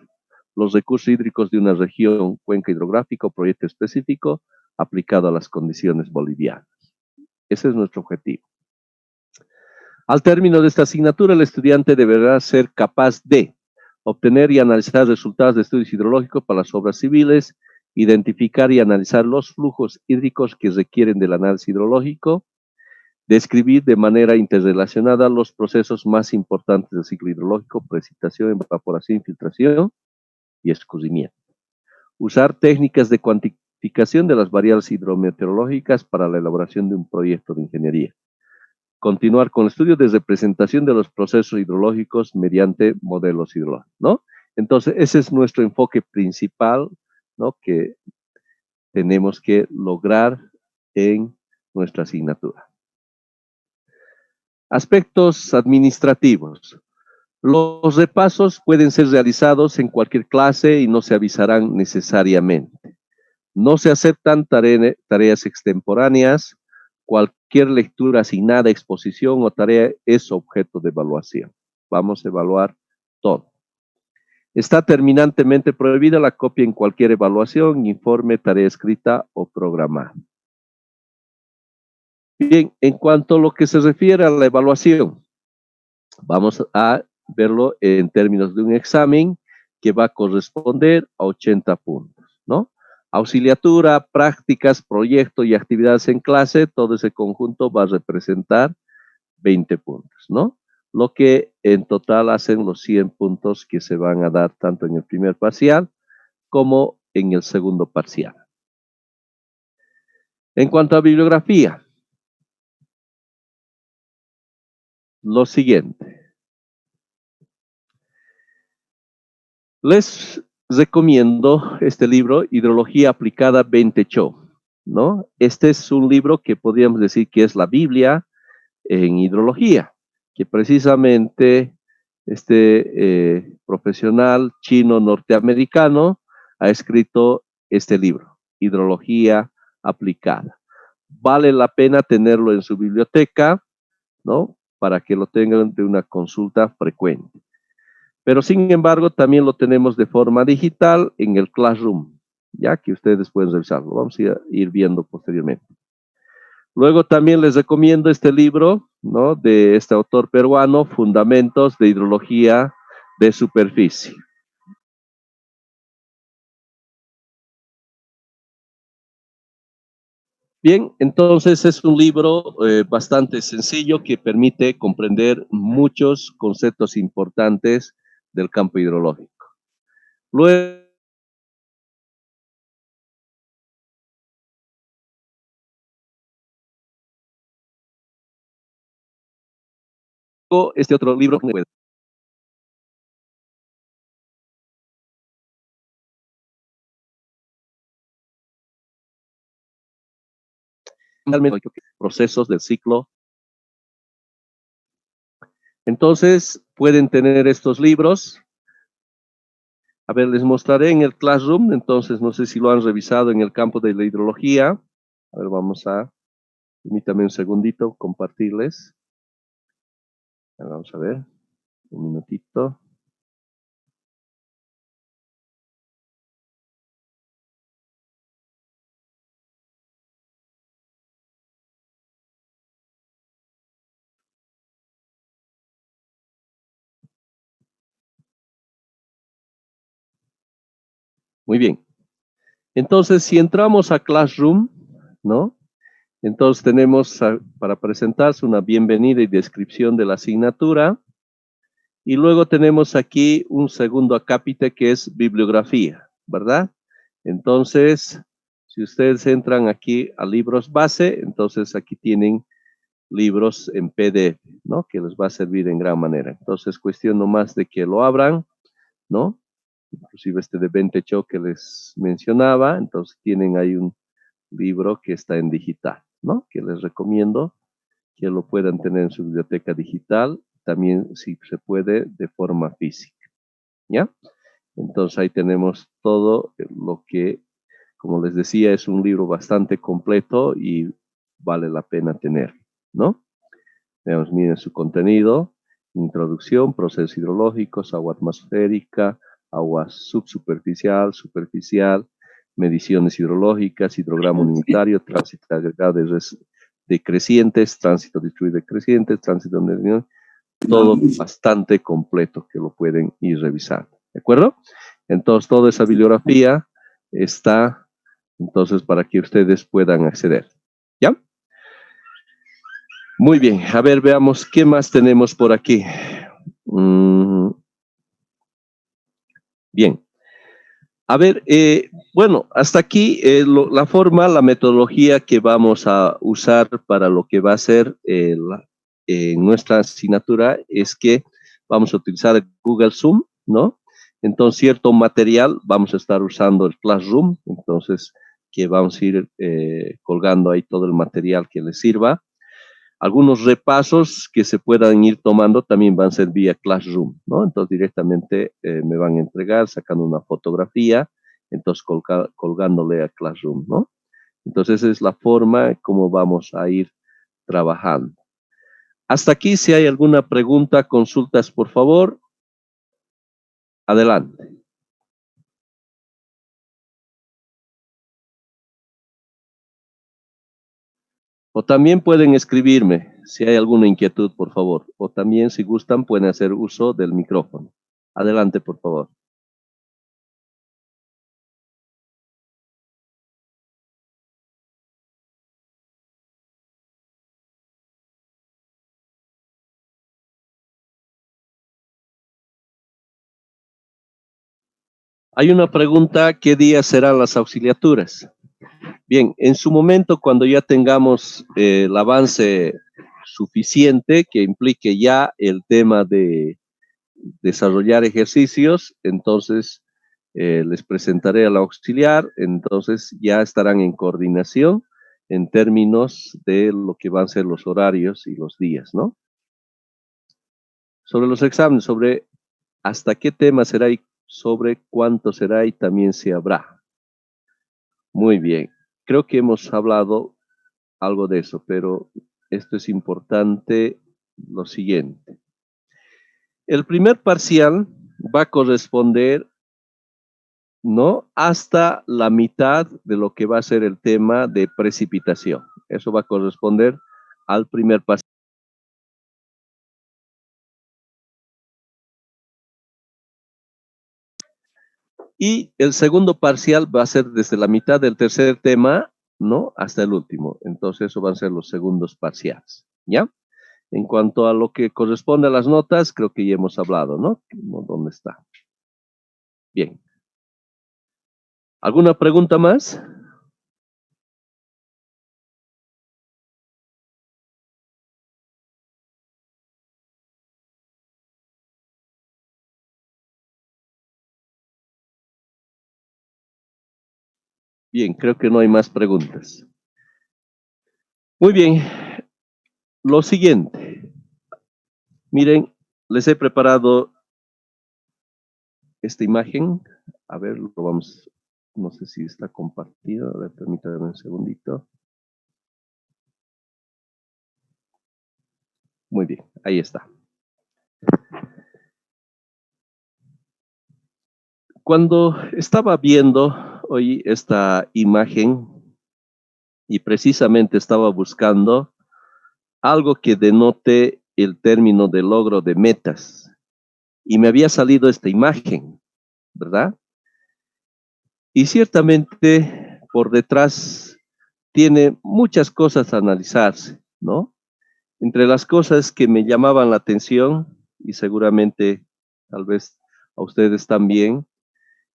los recursos hídricos de una región, cuenca hidrográfica o proyecto específico aplicado a las condiciones bolivianas. Ese es nuestro objetivo. Al término de esta asignatura, el estudiante deberá ser capaz de obtener y analizar resultados de estudios hidrológicos para las obras civiles, identificar y analizar los flujos hídricos que requieren del análisis hidrológico, describir de manera interrelacionada los procesos más importantes del ciclo hidrológico: precipitación, evaporación, infiltración y escurrimiento. Usar técnicas de cuantificación de las variables hidrometeorológicas para la elaboración de un proyecto de ingeniería. Continuar con el estudio de representación de los procesos hidrológicos mediante modelos hidrológicos, ¿no? Entonces, ese es nuestro enfoque principal, ¿no? Que tenemos que lograr en nuestra asignatura. Aspectos administrativos. Los repasos pueden ser realizados en cualquier clase y no se avisarán necesariamente. No se aceptan tareas extemporáneas. Cualquier lectura asignada, exposición o tarea es objeto de evaluación. Vamos a evaluar todo. Está terminantemente prohibida la copia en cualquier evaluación, informe, tarea escrita o programada. Bien, en cuanto a lo que se refiere a la evaluación, vamos a verlo en términos de un examen que va a corresponder a 80 puntos, ¿no? Auxiliatura, prácticas, proyecto y actividades en clase, todo ese conjunto va a representar 20 puntos, ¿no? Lo que en total hacen los 100 puntos que se van a dar tanto en el primer parcial como en el segundo parcial. En cuanto a bibliografía, lo siguiente. Les recomiendo este libro, Hidrología Aplicada 20 ¿no? Este es un libro que podríamos decir que es la Biblia en hidrología, que precisamente este profesional chino norteamericano ha escrito este libro, Hidrología Aplicada. Vale la pena tenerlo en su biblioteca, ¿no? Para que lo tengan de una consulta frecuente. Pero sin embargo, también lo tenemos de forma digital en el Classroom, ya que ustedes pueden revisarlo. Vamos a ir viendo posteriormente. Luego también les recomiendo este libro, ¿no? De este autor peruano, Fundamentos de Hidrología de Superficie. Bien, entonces es un libro bastante sencillo que permite comprender muchos conceptos importantes del campo hidrológico. Luego, este otro libro, procesos del ciclo. Entonces, pueden tener estos libros. A ver, les mostraré en el Classroom. Entonces, no sé si lo han revisado en el campo de la hidrología. A ver, permítame un segundito, compartirles. Vamos a ver, un minutito. Muy bien. Entonces, si entramos a Classroom, ¿no? Entonces tenemos para presentarse una bienvenida y descripción de la asignatura. Y luego tenemos aquí un segundo acápite que es bibliografía, ¿verdad? Entonces, Si ustedes entran aquí a libros base, entonces aquí tienen libros en PDF, ¿no? Que les va a servir en gran manera. Entonces, cuestión nomás de que lo abran, ¿no? Inclusive este de Bentecho que les mencionaba, entonces tienen ahí un libro que está en digital, ¿no? Que les recomiendo que lo puedan tener en su biblioteca digital, también si se puede de forma física, ¿ya? Entonces ahí tenemos todo lo que, como les decía, es un libro bastante completo y vale la pena tener, ¿no? Veamos, miren su contenido: introducción, procesos hidrológicos, agua atmosférica, agua subsuperficial, superficial, mediciones hidrológicas, hidrograma unitario, tránsito agregado de crecientes, tránsito distribuido de crecientes, tránsito de todo bastante completo que lo pueden ir revisando, ¿de acuerdo? Entonces, toda esa bibliografía está, entonces, para que ustedes puedan acceder, ¿ya? Muy bien, a ver, veamos qué más tenemos por aquí. Bien. A ver, bueno, hasta aquí la forma, la metodología que vamos a usar para lo que va a ser nuestra asignatura es que vamos a utilizar Google Zoom, ¿no? Entonces, cierto material vamos a estar usando el Classroom, entonces que vamos a ir colgando ahí todo el material que les sirva. Algunos repasos que se puedan ir tomando también van a ser vía Classroom, ¿no? Entonces directamente me van a entregar sacando una fotografía, entonces colgándole a Classroom, ¿no? Entonces esa es la forma como vamos a ir trabajando. Hasta aquí, si hay alguna pregunta, consultas, por favor, adelante. O también pueden escribirme si hay alguna inquietud, por favor. O también, si gustan, pueden hacer uso del micrófono. Adelante, por favor. Hay una pregunta: ¿qué días serán las auxiliaturas? Bien, en su momento, cuando ya tengamos el avance suficiente que implique ya el tema de desarrollar ejercicios, entonces les presentaré al auxiliar, entonces ya estarán en coordinación en términos de lo que van a ser los horarios y los días, ¿no? Sobre los exámenes, sobre hasta qué tema será y sobre cuánto será y también se habrá. Muy bien, creo que hemos hablado algo de eso, pero esto es importante, lo siguiente. El primer parcial va a corresponder, ¿no?, hasta la mitad de lo que va a ser el tema de precipitación. Eso va a corresponder al primer parcial. Y el segundo parcial va a ser desde la mitad del tercer tema, ¿no?, hasta el último. Entonces, eso van a ser los segundos parciales, ¿ya? En cuanto a lo que corresponde a las notas, creo que ya hemos hablado, ¿no? ¿Dónde está? Bien. ¿Alguna pregunta más? Bien, creo que no hay más preguntas. Muy bien. Lo siguiente. Miren, les he preparado esta imagen. A ver, lo vamos, no sé si está compartido. A ver, permítanme un segundito. Muy bien, ahí está. Cuando estaba viendo hoy esta imagen y precisamente estaba buscando algo que denote el término de logro de metas, y me había salido esta imagen, ¿verdad? Y ciertamente por detrás tiene muchas cosas a analizarse, ¿no? Entre las cosas que me llamaban la atención, y seguramente tal vez a ustedes también,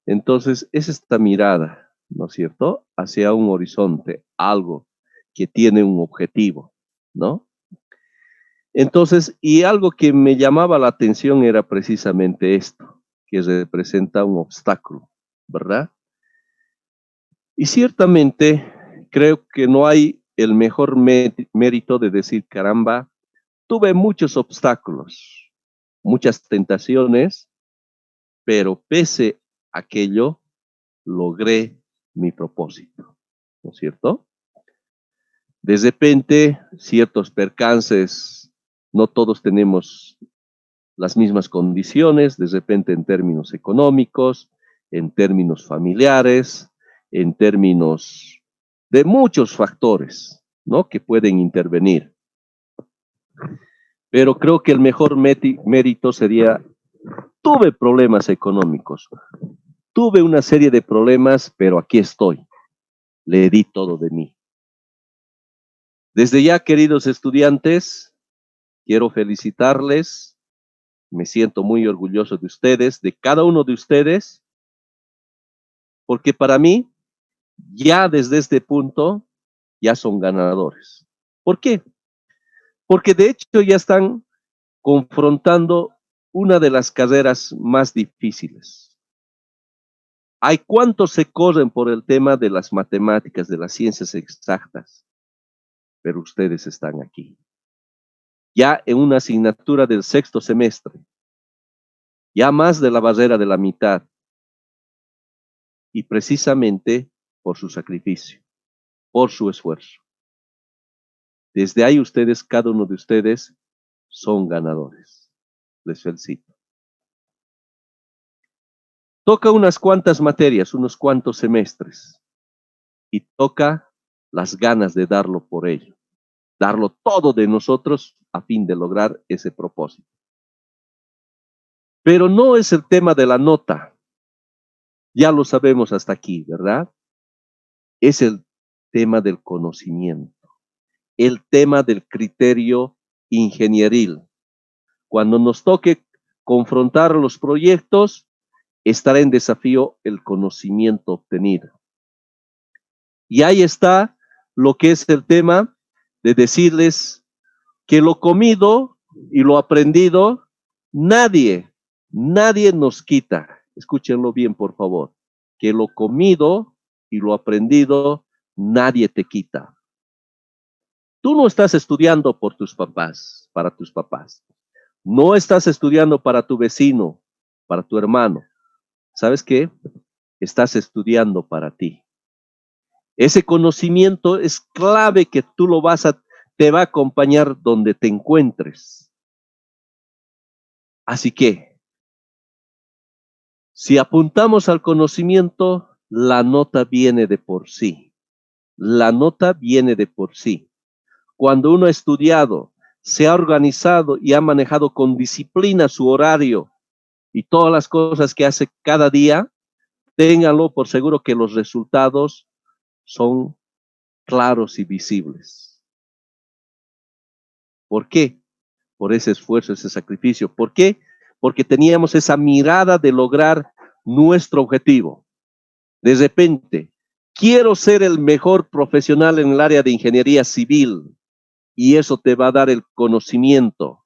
entonces es esta mirada, ¿no es cierto? Hacia un horizonte, algo que tiene un objetivo, ¿no? Entonces, y algo que me llamaba la atención era precisamente esto, que representa un obstáculo, ¿verdad? Y ciertamente creo que no hay el mejor mérito de decir, caramba, tuve muchos obstáculos, muchas tentaciones, pero pese a aquello, logré mi propósito, ¿no es cierto? De repente, ciertos percances, no todos tenemos las mismas condiciones, de repente en términos económicos, en términos familiares, en términos de muchos factores, ¿no? Que pueden intervenir. Pero creo que el mejor mérito sería, tuve problemas económicos, tuve una serie de problemas, pero aquí estoy, le di todo de mí. Desde ya, queridos estudiantes, quiero felicitarles, me siento muy orgulloso de ustedes, de cada uno de ustedes, porque para mí, ya desde este punto, ya son ganadores. ¿Por qué? Porque de hecho ya están confrontando una de las carreras más difíciles. Hay cuántos se corren por el tema de las matemáticas, de las ciencias exactas, pero ustedes están aquí. Ya en una asignatura del sexto semestre, ya más de la barrera de la mitad, y precisamente por su sacrificio, por su esfuerzo. Desde ahí ustedes, cada uno de ustedes, son ganadores. Les felicito. Toca unas cuantas materias, unos cuantos semestres, y toca las ganas de darlo por ello, darlo todo de nosotros a fin de lograr ese propósito. Pero no es el tema de la nota, ya lo sabemos hasta aquí, ¿verdad? Es el tema del conocimiento, el tema del criterio ingenieril. Cuando nos toque confrontar los proyectos, estará en desafío el conocimiento obtenido. Y ahí está lo que es el tema de decirles que lo comido y lo aprendido, nadie nos quita. Escúchenlo bien, por favor. Que lo comido y lo aprendido, nadie te quita. Tú no estás estudiando por tus papás, para tus papás. No estás estudiando para tu vecino, para tu hermano. ¿Sabes qué? Estás estudiando para ti. Ese conocimiento es clave que tú te va a acompañar donde te encuentres. Así que, si apuntamos al conocimiento, la nota viene de por sí. La nota viene de por sí. Cuando uno ha estudiado, se ha organizado y ha manejado con disciplina su horario y todas las cosas que hace cada día, ténganlo por seguro que los resultados son claros y visibles. ¿Por qué? Por ese esfuerzo, ese sacrificio. ¿Por qué? Porque teníamos esa mirada de lograr nuestro objetivo. De repente, quiero ser el mejor profesional en el área de ingeniería civil y eso te va a dar el conocimiento.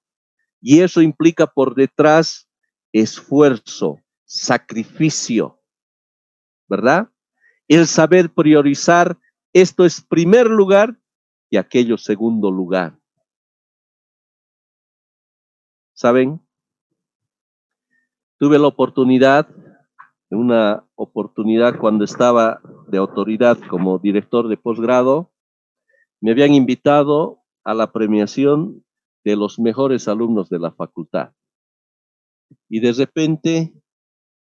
Y eso implica por detrás esfuerzo, sacrificio, ¿verdad? El saber priorizar, esto es primer lugar y aquello segundo lugar. ¿Saben? Tuve la oportunidad, una oportunidad cuando estaba de autoridad como director de posgrado, me habían invitado a la premiación de los mejores alumnos de la facultad. Y de repente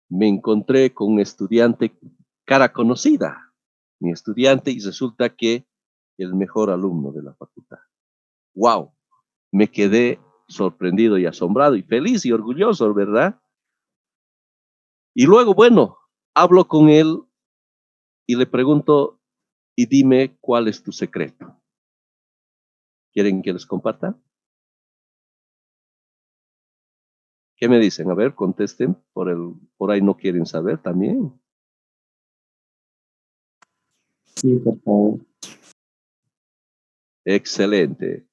me encontré con un estudiante, cara conocida, mi estudiante, y resulta que el mejor alumno de la facultad. ¡Wow! Me quedé sorprendido y asombrado y feliz y orgulloso, ¿verdad? Y luego, bueno, hablo con él y le pregunto, y dime cuál es tu secreto. ¿Quieren que les comparta? ¿Qué me dicen? A ver, contesten. Por ahí no quieren saber también. Sí, por favor. Excelente.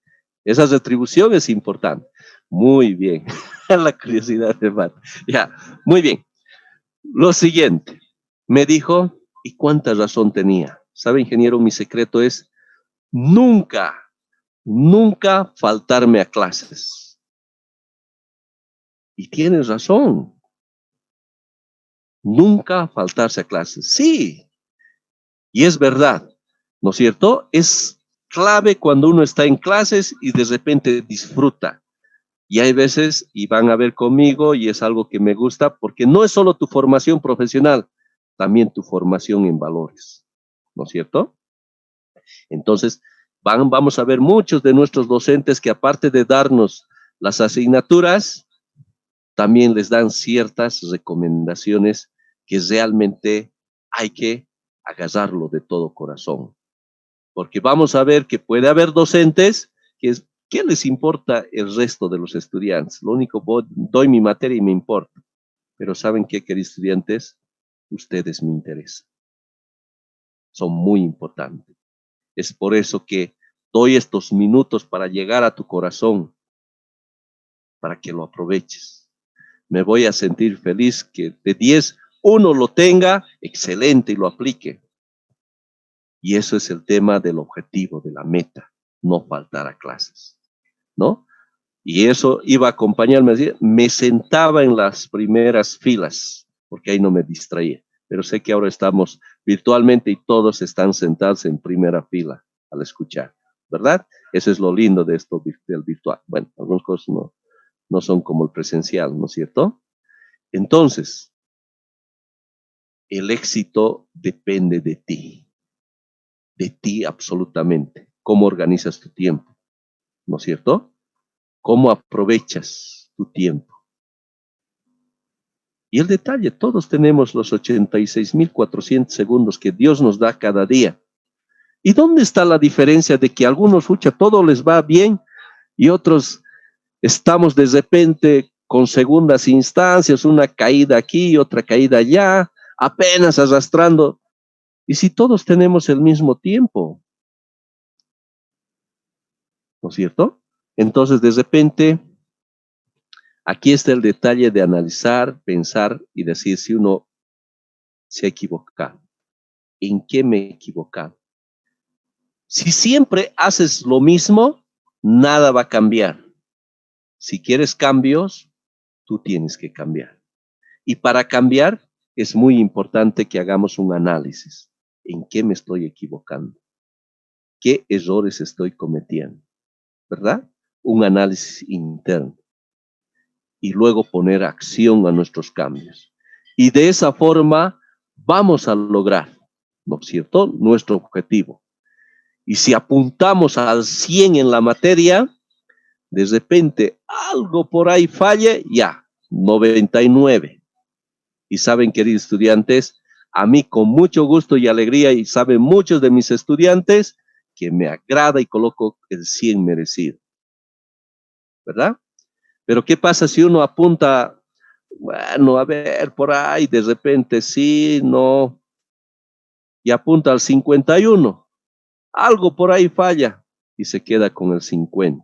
Esa retribución es importante. Muy bien. La curiosidad de Matt. Ya, muy bien. Lo siguiente. Me dijo, ¿y cuánta razón tenía? ¿Sabe, ingeniero? Mi secreto es nunca, nunca faltarme a clases. Y tienes razón. Nunca faltarse a clases. Sí, y es verdad, ¿no es cierto? Es clave cuando uno está en clases y de repente disfruta. Y hay veces, y van a ver conmigo, y es algo que me gusta, porque no es solo tu formación profesional, también tu formación en valores, ¿no es cierto? Entonces, vamos a ver muchos de nuestros docentes que aparte de darnos las asignaturas, también les dan ciertas recomendaciones que realmente hay que agarrarlo de todo corazón. Porque vamos a ver que puede haber docentes que ¿qué les importa el resto de los estudiantes? Lo único, doy mi materia y me importa. Pero ¿saben qué, queridos estudiantes? Ustedes me interesan. Son muy importantes. Es por eso que doy estos minutos para llegar a tu corazón, para que lo aproveches. Me voy a sentir feliz que de 10, uno lo tenga, excelente, y lo aplique. Y eso es el tema del objetivo, de la meta, no faltar a clases, ¿no? Y eso iba a acompañarme, me sentaba en las primeras filas, porque ahí no me distraía. Pero sé que ahora estamos virtualmente y todos están sentados en primera fila al escuchar, ¿verdad? Eso es lo lindo de esto del virtual. Bueno, algunas cosas no son como el presencial, ¿no es cierto? Entonces, el éxito depende de ti absolutamente. ¿Cómo organizas tu tiempo? ¿No es cierto? ¿Cómo aprovechas tu tiempo? Y el detalle, todos tenemos los 86.400 segundos que Dios nos da cada día. ¿Y dónde está la diferencia de que algunos, escucha, todo les va bien y otros estamos de repente con segundas instancias, una caída aquí, otra caída allá, apenas arrastrando? Y si todos tenemos el mismo tiempo, ¿no es cierto? Entonces, de repente, aquí está el detalle de analizar, pensar y decir si uno se ha equivocado. ¿En qué me he equivocado? Si siempre haces lo mismo, nada va a cambiar. Si quieres cambios, tú tienes que cambiar. Y para cambiar, es muy importante que hagamos un análisis. ¿En qué me estoy equivocando? ¿Qué errores estoy cometiendo? ¿Verdad? Un análisis interno. Y luego poner acción a nuestros cambios. Y de esa forma vamos a lograr, ¿no es cierto?, nuestro objetivo. Y si apuntamos al 100 en la materia, de repente algo por ahí falle, ya, 99. Y saben, queridos estudiantes, a mí con mucho gusto y alegría, y saben muchos de mis estudiantes, que me agrada y coloco el 100 merecido, ¿verdad? Pero ¿qué pasa si uno apunta, bueno, a ver, por ahí, de repente sí, no, y apunta al 51? Algo por ahí falla y se queda con el 50.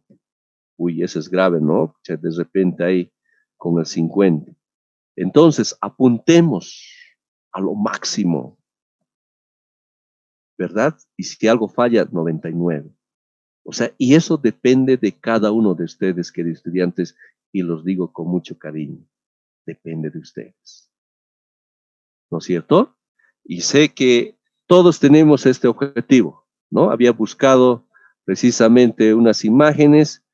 Uy, eso es grave, ¿no? De repente ahí con el 50. Entonces, apuntemos a lo máximo, ¿verdad? Y si algo falla, 99. O sea, y eso depende de cada uno de ustedes, queridos estudiantes, y los digo con mucho cariño, depende de ustedes, ¿no es cierto? Y sé que todos tenemos este objetivo, ¿no? Había buscado precisamente unas imágenes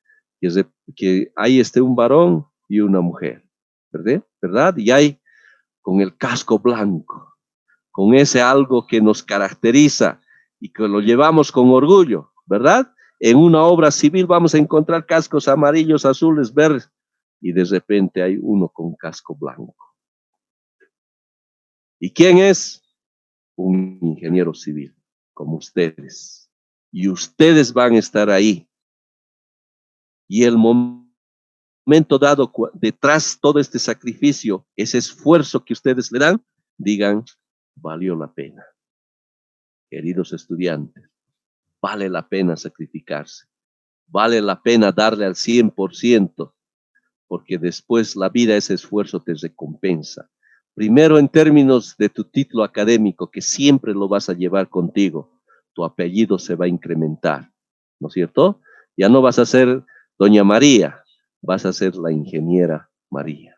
que hay un varón y una mujer, ¿verdad? ¿Verdad? Y hay con el casco blanco, con ese algo que nos caracteriza y que lo llevamos con orgullo, ¿verdad? En una obra civil vamos a encontrar cascos amarillos, azules, verdes, y de repente hay uno con casco blanco. ¿Y quién es? Un ingeniero civil, como ustedes. Y ustedes van a estar ahí. Y el momento dado, detrás todo este sacrificio, ese esfuerzo que ustedes le dan, digan, valió la pena. Queridos estudiantes, vale la pena sacrificarse, vale la pena darle al 100%, porque después la vida, ese esfuerzo te recompensa. Primero en términos de tu título académico, que siempre lo vas a llevar contigo, tu apellido se va a incrementar, ¿no es cierto? Ya no vas a ser doña María, vas a ser la ingeniera María.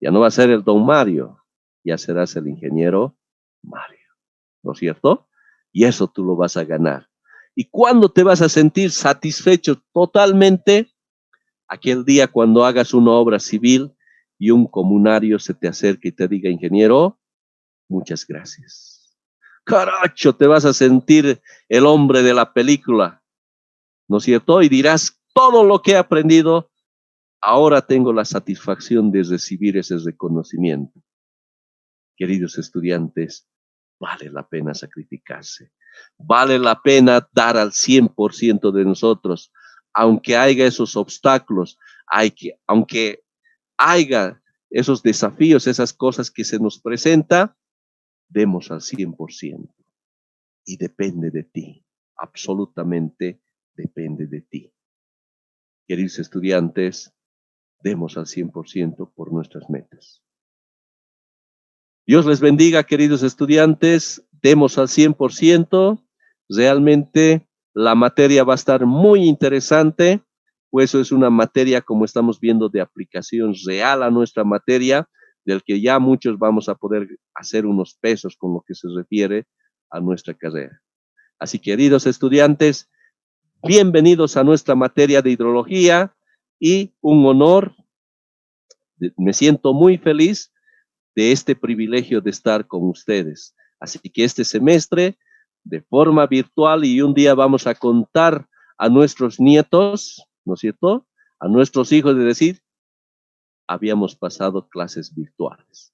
Ya no vas a ser el don Mario, ya serás el ingeniero Mario, ¿no es cierto? Y eso tú lo vas a ganar. ¿Y cuándo te vas a sentir satisfecho totalmente? Aquel día cuando hagas una obra civil y un comunario se te acerque y te diga, ingeniero, muchas gracias. Caracho, te vas a sentir el hombre de la película, ¿no es cierto? Y dirás, todo lo que he aprendido, ahora tengo la satisfacción de recibir ese reconocimiento. Queridos estudiantes, vale la pena sacrificarse. Vale la pena dar al 100% de nosotros, aunque haya esos obstáculos, aunque haya esos desafíos, esas cosas que se nos presenta, demos al 100%. Y depende de ti, absolutamente depende de ti. Queridos estudiantes, demos al 100% por nuestras metas. Dios les bendiga, queridos estudiantes, demos al 100%. Realmente la materia va a estar muy interesante, pues es una materia, como estamos viendo, de aplicación real a nuestra materia, del que ya muchos vamos a poder hacer unos pesos con lo que se refiere a nuestra carrera. Así, queridos estudiantes, bienvenidos a nuestra materia de hidrología y un honor, me siento muy feliz de este privilegio de estar con ustedes. Así que este semestre, de forma virtual, y un día vamos a contar a nuestros nietos, ¿no es cierto?, a nuestros hijos, de decir, habíamos pasado clases virtuales.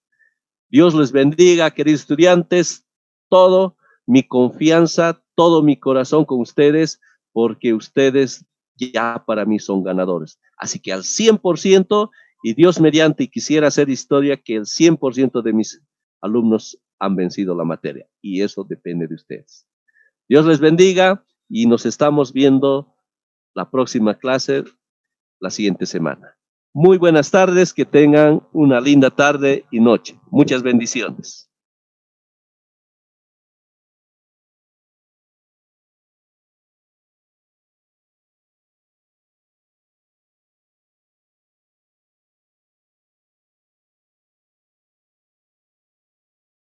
Dios les bendiga, queridos estudiantes, todo mi confianza, todo mi corazón con ustedes, porque ustedes ya para mí son ganadores. Así que al 100%, y Dios mediante, y quisiera hacer historia, que el 100% de mis alumnos han vencido la materia, y eso depende de ustedes. Dios les bendiga, y nos estamos viendo la próxima clase, la siguiente semana. Muy buenas tardes, que tengan una linda tarde y noche. Muchas bendiciones.